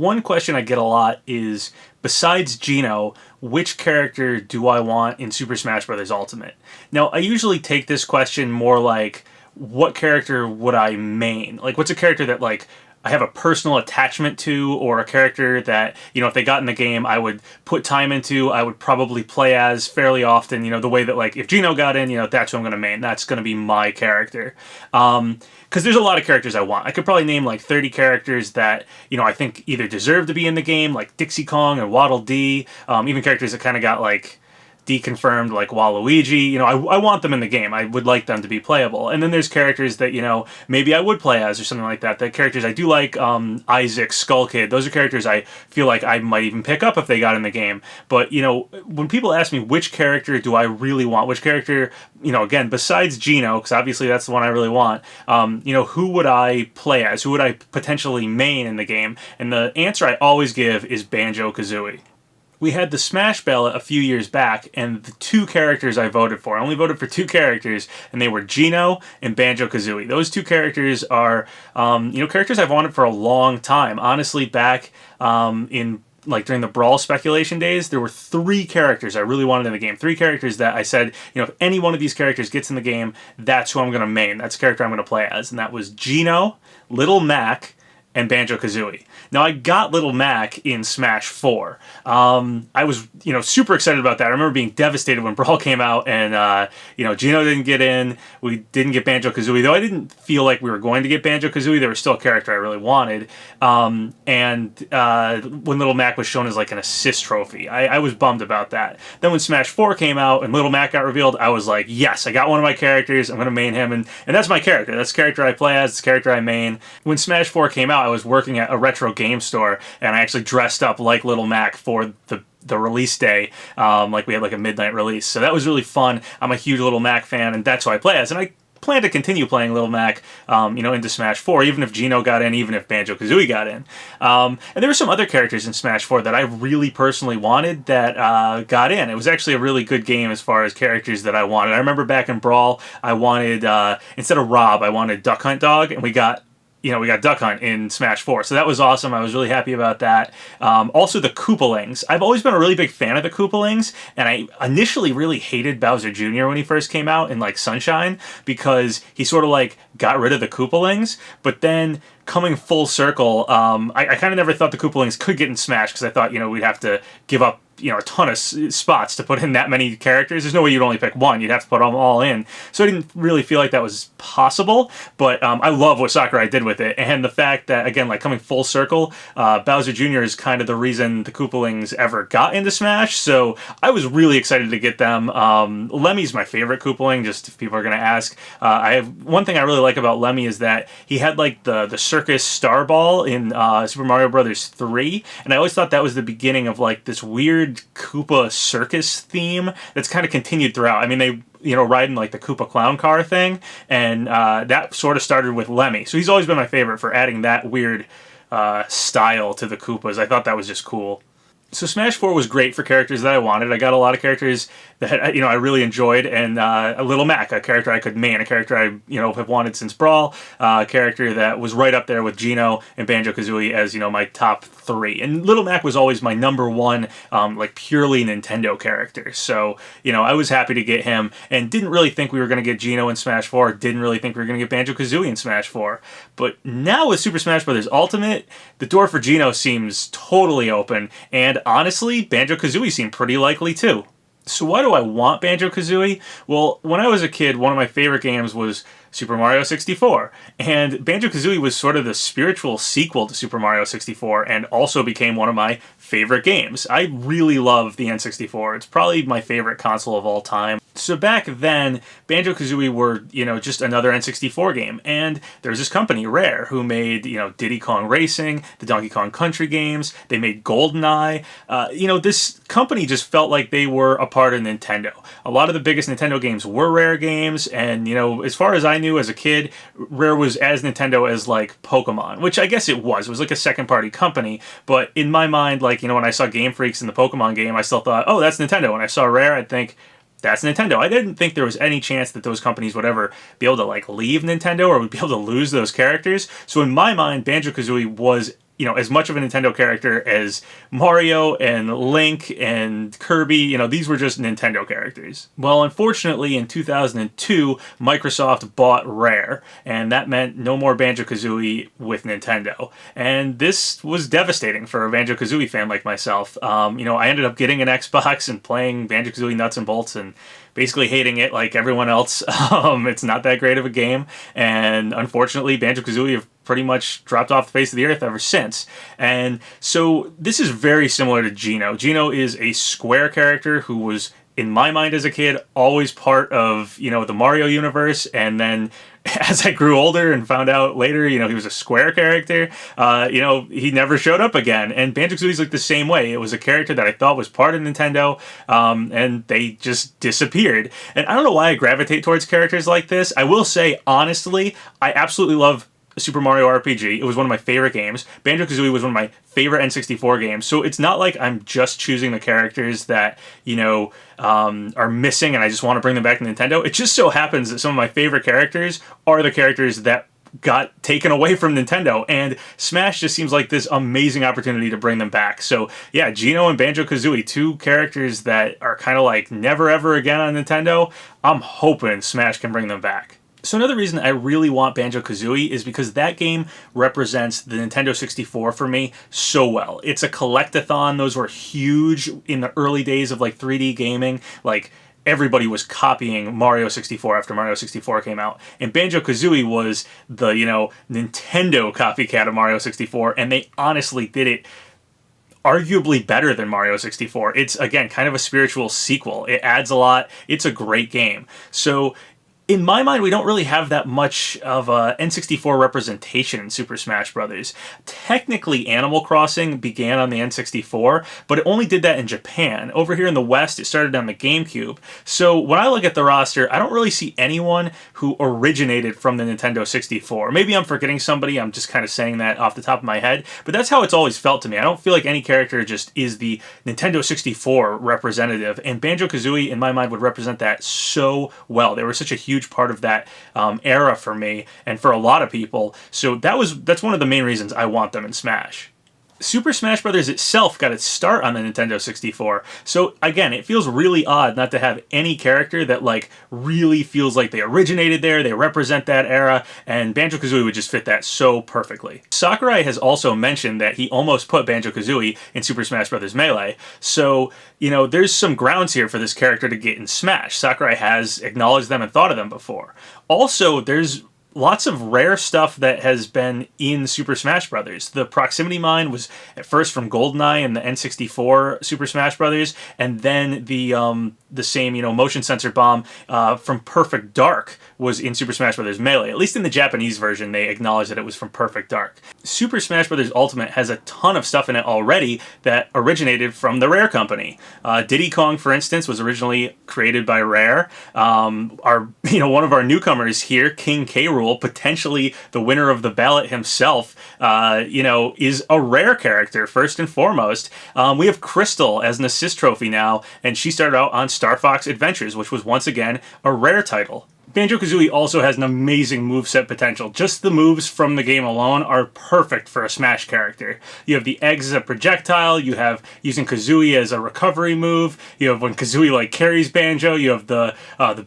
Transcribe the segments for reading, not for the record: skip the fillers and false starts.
one question I get a lot is, besides Geno, which character do I want in Super Smash Bros. Ultimate? Now, I usually take this question more like, what character would I main? Like, what's a character that, like, I have a personal attachment to, or a character that, if they got in the game, I would put time into, I would probably play as fairly often, the way that, like, if Geno got in, that's who I'm going to main. That's going to be my character. Because there's a lot of characters I want. I could probably name, like, 30 characters that, I think either deserve to be in the game, like Dixie Kong or Waddle Dee, even characters that kind of got, like, deconfirmed, like Waluigi. I want them in the game. I would like them to be playable. And then there's characters that, maybe I would play as or something like that. The characters I do like, Isaac, Skull Kid, those are characters I feel like I might even pick up if they got in the game. But, when people ask me which character do I really want, which character, again, besides Geno, because obviously that's the one I really want, who would I play as? Who would I potentially main in the game? And the answer I always give is Banjo-Kazooie. We had the Smash ballot a few years back, and the two characters I voted for, I only voted for two characters, and they were Geno and Banjo-Kazooie. Those two characters are, characters I've wanted for a long time. Honestly, back in during the Brawl speculation days, there were three characters I really wanted in the game. Three characters that I said, if any one of these characters gets in the game, that's who I'm going to main. That's the character I'm going to play as. And that was Geno, Little Mac, and Banjo-Kazooie. Now, I got Little Mac in Smash 4. I was, super excited about that. I remember being devastated when Brawl came out and, Geno didn't get in. We didn't get Banjo-Kazooie, though I didn't feel like we were going to get Banjo-Kazooie. There was still a character I really wanted. When Little Mac was shown as, like, an assist trophy, I was bummed about that. Then when Smash 4 came out and Little Mac got revealed, I was like, yes, I got one of my characters. I'm going to main him. And that's my character. That's the character I play as. It's the character I main. When Smash 4 came out, I was working at a retro game store, and I actually dressed up like Little Mac for the release day. We had like a midnight release. So that was really fun. I'm a huge Little Mac fan, and that's who I play as. And I plan to continue playing Little Mac, into Smash 4, even if Geno got in, even if Banjo-Kazooie got in. And there were some other characters in Smash 4 that I really personally wanted that got in. It was actually a really good game as far as characters that I wanted. I remember back in Brawl, I wanted, instead of Rob, I wanted Duck Hunt Dog, and we got Duck Hunt in Smash 4. So that was awesome. I was really happy about that. Also, the Koopalings. I've always been a really big fan of the Koopalings, and I initially really hated Bowser Jr. when he first came out in, Sunshine, because he sort of, got rid of the Koopalings. But then, coming full circle, I kind of never thought the Koopalings could get in Smash, because I thought, we'd have to give up a ton of spots to put in that many characters. There's no way you'd only pick one. You'd have to put them all in. So I didn't really feel like that was possible, but I love what Sakurai did with it. And the fact that, again, coming full circle, Bowser Jr. is kind of the reason the Koopalings ever got into Smash, so I was really excited to get them. Lemmy's my favorite Koopaling, just if people are going to ask. One thing I really like about Lemmy is that he had, the circus star ball in Super Mario Bros. 3, and I always thought that was the beginning of, this weird Koopa circus theme that's kind of continued throughout. I mean, they riding the Koopa clown car thing, and that sort of started with Lemmy. So he's always been my favorite for adding that weird style to the Koopas. I thought that was just cool. So Smash 4 was great for characters that I wanted. I got a lot of characters that I really enjoyed, and a Little Mac, a character I could main, a character I have wanted since Brawl, a character that was right up there with Geno and Banjo-Kazooie as my top 3. And Little Mac was always my number one, purely Nintendo character. So I was happy to get him, and didn't really think we were going to get Geno in Smash 4. Didn't really think we were going to get Banjo-Kazooie in Smash 4. But now with Super Smash Bros. Ultimate, the door for Geno seems totally open, and honestly, Banjo-Kazooie seemed pretty likely too. So why do I want Banjo-Kazooie? Well, when I was a kid, one of my favorite games was Super Mario 64. And Banjo-Kazooie was sort of the spiritual sequel to Super Mario 64, and also became one of my favorite games. I really love the N64. It's probably my favorite console of all time. So back then, Banjo-Kazooie were, just another N64 game. And there's this company, Rare, who made, Diddy Kong Racing, the Donkey Kong Country games. They made GoldenEye. This company just felt like they were a part of Nintendo. A lot of the biggest Nintendo games were Rare games. And, as far as I knew as a kid, Rare was as Nintendo as, Pokemon, which I guess it was. It was like a second-party company. But in my mind, when I saw Game Freaks in the Pokemon game, I still thought, oh, that's Nintendo. When I saw Rare, I'd think, that's Nintendo. I didn't think there was any chance that those companies would ever be able to leave Nintendo or would be able to lose those characters. So in my mind, Banjo-Kazooie was, as much of a Nintendo character as Mario and Link and Kirby. These were just Nintendo characters. Well, unfortunately, in 2002, Microsoft bought Rare, and that meant no more Banjo-Kazooie with Nintendo. And this was devastating for a Banjo-Kazooie fan like myself. I ended up getting an Xbox and playing Banjo-Kazooie nuts and bolts and basically hating it like everyone else. It's not that great of a game, and unfortunately Banjo-Kazooie have pretty much dropped off the face of the earth ever since. And so this is very similar to Geno. Geno is a Square character who was, in my mind as a kid, always part of, the Mario universe, and then as I grew older and found out later, he was a Square character, he never showed up again. And Banjo-Kazooie's like the same way. It was a character that I thought was part of Nintendo, and they just disappeared. And I don't know why I gravitate towards characters like this. I will say, honestly, I absolutely love Super Mario RPG. It was one of my favorite games. Banjo-Kazooie was one of my favorite N64 games. So it's not like I'm just choosing the characters that, are missing and I just want to bring them back to Nintendo. It just so happens that some of my favorite characters are the characters that got taken away from Nintendo, and Smash just seems like this amazing opportunity to bring them back. So yeah, Geno and Banjo-Kazooie, two characters that are kind of like never ever again on Nintendo. I'm hoping Smash can bring them back. So another reason I really want Banjo-Kazooie is because that game represents the Nintendo 64 for me so well. It's a collectathon. Those were huge in the early days of like 3D gaming. Like, everybody was copying Mario 64 after Mario 64 came out. And Banjo-Kazooie was the, Nintendo copycat of Mario 64, and they honestly did it arguably better than Mario 64. It's, again, kind of a spiritual sequel. It adds a lot. It's a great game. So in my mind, we don't really have that much of a N64 representation in Super Smash Bros. Technically, Animal Crossing began on the N64, but it only did that in Japan. Over here in the West, it started on the GameCube. So when I look at the roster, I don't really see anyone who originated from the Nintendo 64. Maybe I'm forgetting somebody, I'm just kind of saying that off the top of my head, but that's how it's always felt to me. I don't feel like any character just is the Nintendo 64 representative, and Banjo-Kazooie, in my mind, would represent that so well. They were such a huge part of that era for me and for a lot of people. So that's one of the main reasons I want them in Smash. Super Smash Bros. Itself got its start on the Nintendo 64. So again, it feels really odd not to have any character that like really feels like they originated there, they represent that era, and Banjo-Kazooie would just fit that so perfectly. Sakurai has also mentioned that he almost put Banjo-Kazooie in Super Smash Bros. Melee. So, there's some grounds here for this character to get in Smash. Sakurai has acknowledged them and thought of them before. Also, there's lots of rare stuff that has been in Super Smash Bros. The Proximity Mine was at first from GoldenEye and the N64 Super Smash Bros. And then the same, motion sensor bomb from Perfect Dark was in Super Smash Bros. Melee. At least in the Japanese version, they acknowledged that it was from Perfect Dark. Super Smash Bros. Ultimate has a ton of stuff in it already that originated from the Rare company. Diddy Kong, for instance, was originally created by Rare. One of our newcomers here, King K. Rool, potentially the winner of the ballot himself, is a Rare character, first and foremost. We have Crystal as an assist trophy now, and she started out on Star Fox Adventures, which was once again a Rare title. Banjo-Kazooie also has an amazing moveset potential. Just the moves from the game alone are perfect for a Smash character. You have the eggs as a projectile, you have using Kazooie as a recovery move, you have when Kazooie carries Banjo, you have the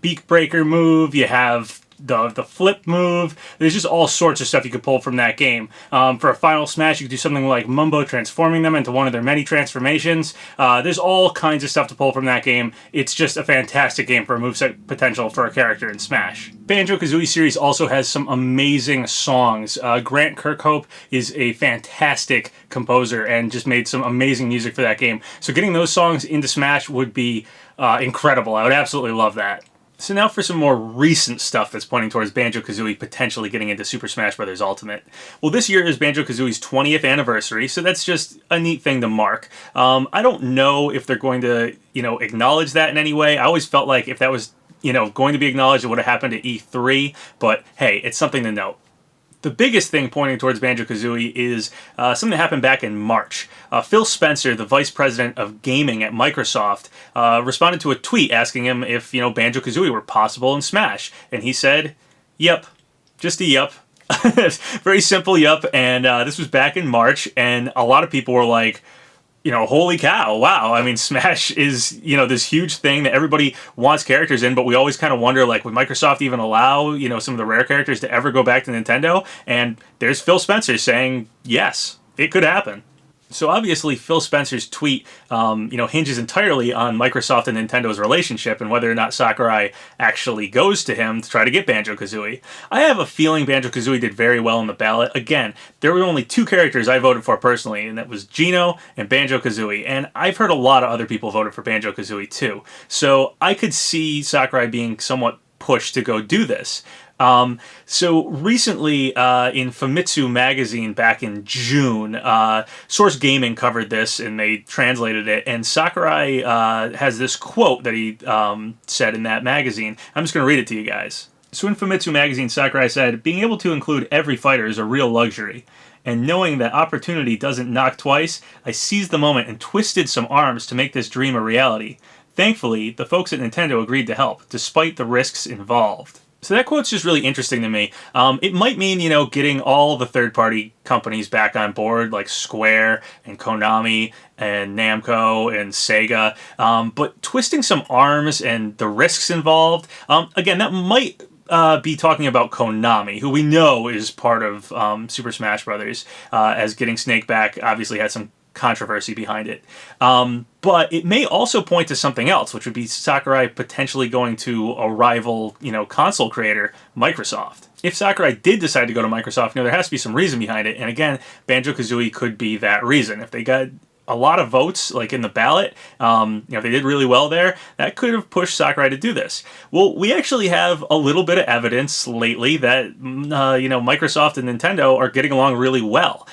Beak Breaker move, you have the flip move. There's just all sorts of stuff you could pull from that game. For a final Smash, you could do something like Mumbo transforming them into one of their many transformations. There's all kinds of stuff to pull from that game. It's just a fantastic game for a moveset potential for a character in Smash. Banjo-Kazooie series also has some amazing songs. Grant Kirkhope is a fantastic composer and just made some amazing music for that game. So getting those songs into Smash would be incredible. I would absolutely love that. So now for some more recent stuff that's pointing towards Banjo-Kazooie potentially getting into Super Smash Bros. Ultimate. Well, this year is Banjo-Kazooie's 20th anniversary, so that's just a neat thing to mark. I don't know if they're going to, acknowledge that in any way. I always felt like if that was, going to be acknowledged, it would have happened at E3, but hey, it's something to note. The biggest thing pointing towards Banjo-Kazooie is something that happened back in March. Phil Spencer, the vice president of gaming at Microsoft, responded to a tweet asking him if, Banjo-Kazooie were possible in Smash. And he said, yep, just a yep. Very simple, yup. And this was back in March, and a lot of people were like, holy cow, wow. I mean, Smash is, this huge thing that everybody wants characters in, but we always kind of wonder, like, would Microsoft even allow, some of the rare characters to ever go back to Nintendo? And there's Phil Spencer saying, yes, it could happen. So obviously, Phil Spencer's tweet, hinges entirely on Microsoft and Nintendo's relationship and whether or not Sakurai actually goes to him to try to get Banjo-Kazooie. I have a feeling Banjo-Kazooie did very well in the ballot. Again, there were only two characters I voted for personally, and that was Geno and Banjo-Kazooie. And I've heard a lot of other people voted for Banjo-Kazooie too. So I could see Sakurai being somewhat pushed to go do this. So recently, in Famitsu magazine back in June, Source Gaming covered this and they translated it. And Sakurai has this quote that he said in that magazine. I'm just going to read it to you guys. So in Famitsu magazine, Sakurai said, "Being able to include every fighter is a real luxury. And knowing that opportunity doesn't knock twice, I seized the moment and twisted some arms to make this dream a reality. Thankfully, the folks at Nintendo agreed to help, despite the risks involved." So that quote's just really interesting to me. It might mean, getting all the third-party companies back on board, like Square and Konami and Namco and Sega, but twisting some arms and the risks involved, again, that might be talking about Konami, who we know is part of Super Smash Brothers, as getting Snake back obviously had some controversy behind it. But it may also point to something else, which would be Sakurai potentially going to a rival, console creator, Microsoft. If Sakurai did decide to go to Microsoft, there has to be some reason behind it. And again, Banjo-Kazooie could be that reason. If they got a lot of votes, like in the ballot, if they did really well there, that could have pushed Sakurai to do this. Well, we actually have a little bit of evidence lately that, Microsoft and Nintendo are getting along really well.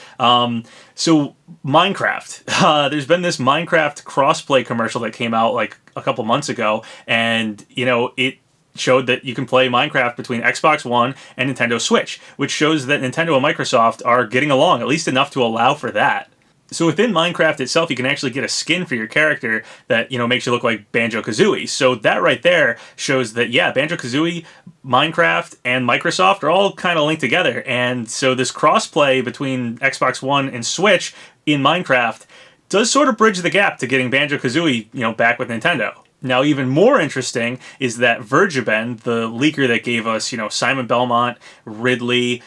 So Minecraft, there's been this Minecraft crossplay commercial that came out like a couple months ago, and, it showed that you can play Minecraft between Xbox One and Nintendo Switch, which shows that Nintendo and Microsoft are getting along, at least enough to allow for that. So within Minecraft itself, you can actually get a skin for your character that, makes you look like Banjo-Kazooie. So that right there shows that, yeah, Banjo-Kazooie, Minecraft, and Microsoft are all kind of linked together. And so this crossplay between Xbox One and Switch in Minecraft does sort of bridge the gap to getting Banjo-Kazooie, back with Nintendo. Now, even more interesting is that Vergeben, the leaker that gave us, Simon Belmont, Ridley,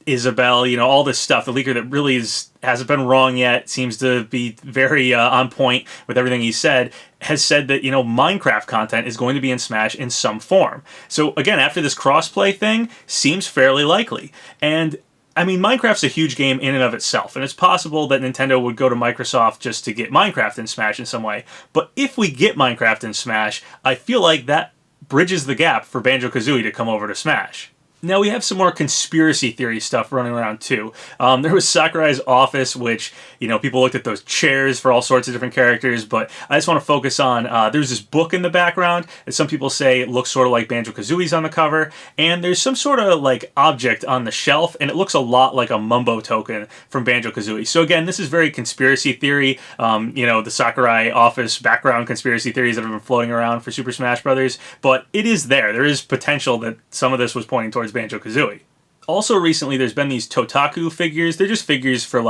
Isabelle, all this stuff, the leaker that really hasn't been wrong yet, seems to be very on point with everything he said, has said that, Minecraft content is going to be in Smash in some form. So again, after this crossplay thing, seems fairly likely. And I mean, Minecraft's a huge game in and of itself, and it's possible that Nintendo would go to Microsoft just to get Minecraft in Smash in some way. But if we get Minecraft in Smash, I feel like that bridges the gap for Banjo-Kazooie to come over to Smash. Now, we have some more conspiracy theory stuff running around, too. There was Sakurai's office, which, people looked at those chairs for all sorts of different characters, but I just want to focus on, there's this book in the background that some people say it looks sort of like Banjo-Kazooie's on the cover, and there's some sort of, object on the shelf, and it looks a lot like a Mumbo token from Banjo-Kazooie. So again, this is very conspiracy theory, the Sakurai office background conspiracy theories that have been floating around for Super Smash Brothers, but it is there. There is potential that some of this was pointing towards Banjo-Kazooie. Also recently, there's been these Totaku figures. They're just figures for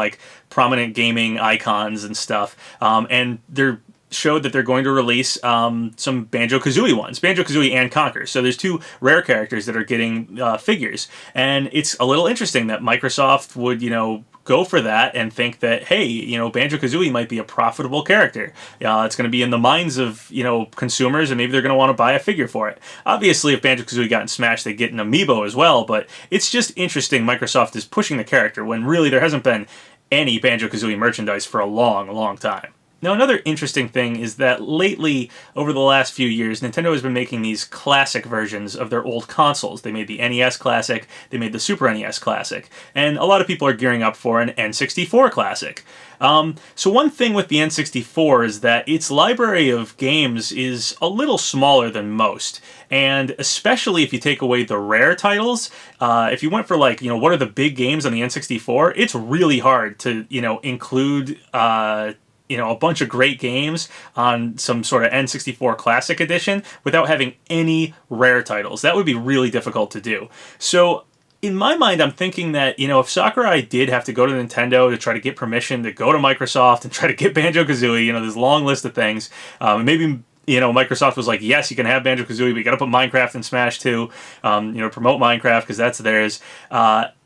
prominent gaming icons and stuff. And they're showed that they're going to release some Banjo-Kazooie ones. Banjo-Kazooie and Conker. So there's two rare characters that are getting figures. And it's a little interesting that Microsoft would, go for that and think that, hey, Banjo-Kazooie might be a profitable character. It's going to be in the minds of, consumers, and maybe they're going to want to buy a figure for it. Obviously, if Banjo-Kazooie got in Smash, they'd get an amiibo as well, but it's just interesting Microsoft is pushing the character when really there hasn't been any Banjo-Kazooie merchandise for a long, long time. Now, another interesting thing is that lately, over the last few years, Nintendo has been making these classic versions of their old consoles. They made the NES Classic, they made the Super NES Classic, and a lot of people are gearing up for an N64 Classic. So one thing with the N64 is that its library of games is a little smaller than most, and especially if you take away the rare titles, if you went for what are the big games on the N64, it's really hard to, include a bunch of great games on some sort of N64 Classic Edition without having any rare titles. That would be really difficult to do. So In my mind, I'm thinking that, if Sakurai did have to go to Nintendo to try to get permission to go to Microsoft and try to get Banjo-Kazooie, this long list of things, maybe, Microsoft was like, yes, you can have Banjo-Kazooie, but you got to put Minecraft in Smash too, promote Minecraft because that's theirs.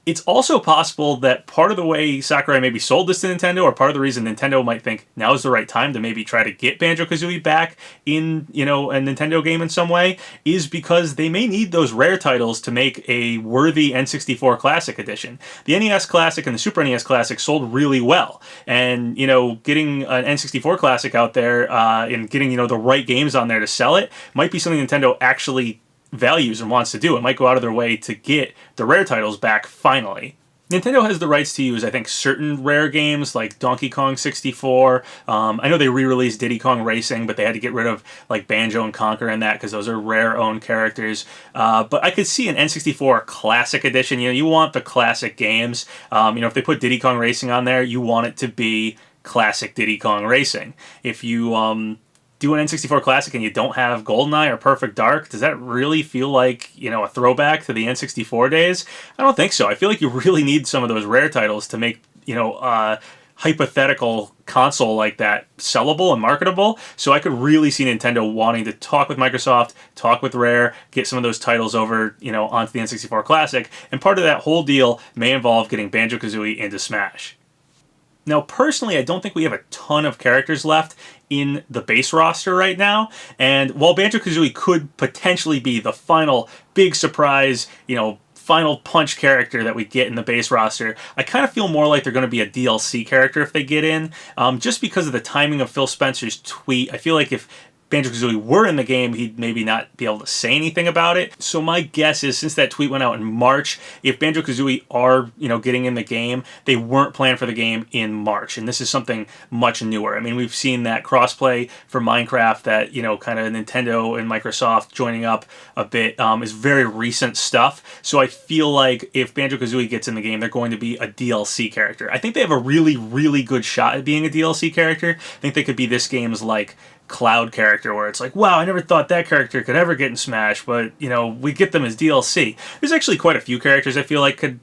It's also possible that part of the way Sakurai maybe sold this to Nintendo, or part of the reason Nintendo might think now is the right time to maybe try to get Banjo-Kazooie back in, a Nintendo game in some way, is because they may need those rare titles to make a worthy N64 Classic Edition. The NES Classic and the Super NES Classic sold really well, and, getting an N64 Classic out there and getting, the right games on there to sell it might be something Nintendo actually values and wants to do. It might go out of their way to get the rare titles back finally. Nintendo has the rights to use, I think, certain rare games like Donkey Kong 64. I know they re-released Diddy Kong Racing, but they had to get rid of like Banjo and Conker and that because those are rare-owned characters. But I could see an N64 Classic Edition. You want the classic games. If they put Diddy Kong Racing on there, you want it to be classic Diddy Kong Racing. If you do an N64 Classic and you don't have GoldenEye or Perfect Dark, does that really feel like, a throwback to the N64 days? I don't think so. I feel like you really need some of those rare titles to make, a hypothetical console like that sellable and marketable. So I could really see Nintendo wanting to talk with Microsoft, talk with Rare, get some of those titles over, onto the N64 Classic. And part of that whole deal may involve getting Banjo-Kazooie into Smash. Now, personally, I don't think we have a ton of characters left in the base roster right now, and while Banjo-Kazooie could potentially be the final big surprise, final punch character that we get in the base roster, I kind of feel more like they're going to be a DLC character if they get in, just because of the timing of Phil Spencer's tweet. I feel like if Banjo-Kazooie were in the game, he'd maybe not be able to say anything about it. So my guess is, since that tweet went out in March, if Banjo-Kazooie are, getting in the game, they weren't planned for the game in March. And this is something much newer. I mean, we've seen that crossplay for Minecraft, that, kind of Nintendo and Microsoft joining up a bit, is very recent stuff. So I feel like if Banjo-Kazooie gets in the game, they're going to be a DLC character. I think they have a really, really good shot at being a DLC character. I think they could be this game's, like, Cloud character, where it's like, wow, I never thought that character could ever get in Smash, but, we get them as DLC. There's actually quite a few characters I feel like could,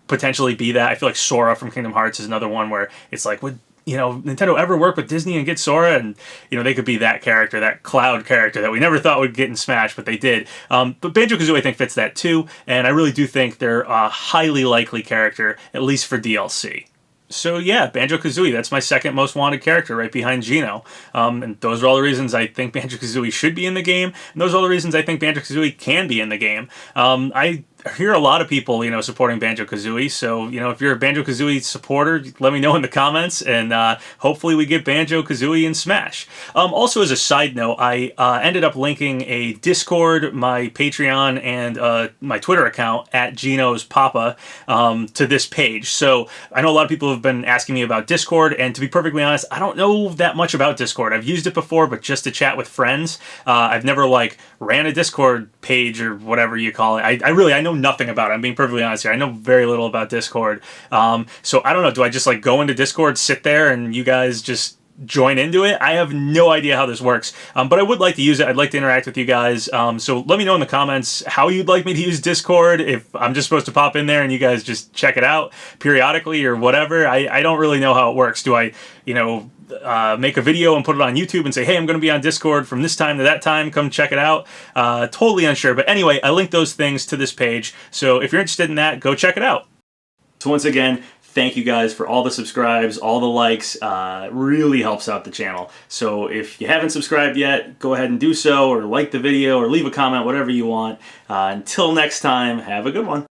potentially be that. I feel like Sora from Kingdom Hearts is another one where it's like, would, Nintendo ever work with Disney and get Sora? And, they could be that character, that Cloud character that we never thought would get in Smash, but they did. But Banjo-Kazooie, I think, fits that too, and I really do think they're a highly likely character, at least for DLC. So yeah, Banjo-Kazooie, that's my second most wanted character, right behind Geno. And those are all the reasons I think Banjo-Kazooie should be in the game, and those are all the reasons I think Banjo-Kazooie can be in the game. I hear a lot of people, supporting Banjo-Kazooie, so, if you're a Banjo-Kazooie supporter, let me know in the comments, and hopefully we get Banjo-Kazooie in Smash. Also, as a side note, I ended up linking a Discord, my Patreon, and my Twitter account at Geno's Papa to this page. So I know a lot of people have been asking me about Discord, and to be perfectly honest, I don't know that much about Discord. I've used it before, but just to chat with friends. I've never, ran a Discord page or whatever you call it. I know nothing about it. I'm being perfectly honest here. I know very little about Discord. So I don't know. Do I just go into Discord, sit there, and you guys just join into it? I have no idea how this works, but I would like to use it. I'd like to interact with you guys. So let me know in the comments how you'd like me to use Discord, if I'm just supposed to pop in there and you guys just check it out periodically or whatever. I don't really know how it works. Do I, make a video and put it on YouTube and say, hey, I'm going to be on Discord from this time to that time, come check it out? Totally unsure. But anyway, I linked those things to this page. So if you're interested in that, go check it out. So once again, thank you guys for all the subscribes, all the likes. It really helps out the channel. So if you haven't subscribed yet, go ahead and do so, or like the video, or leave a comment, whatever you want. Until next time, have a good one.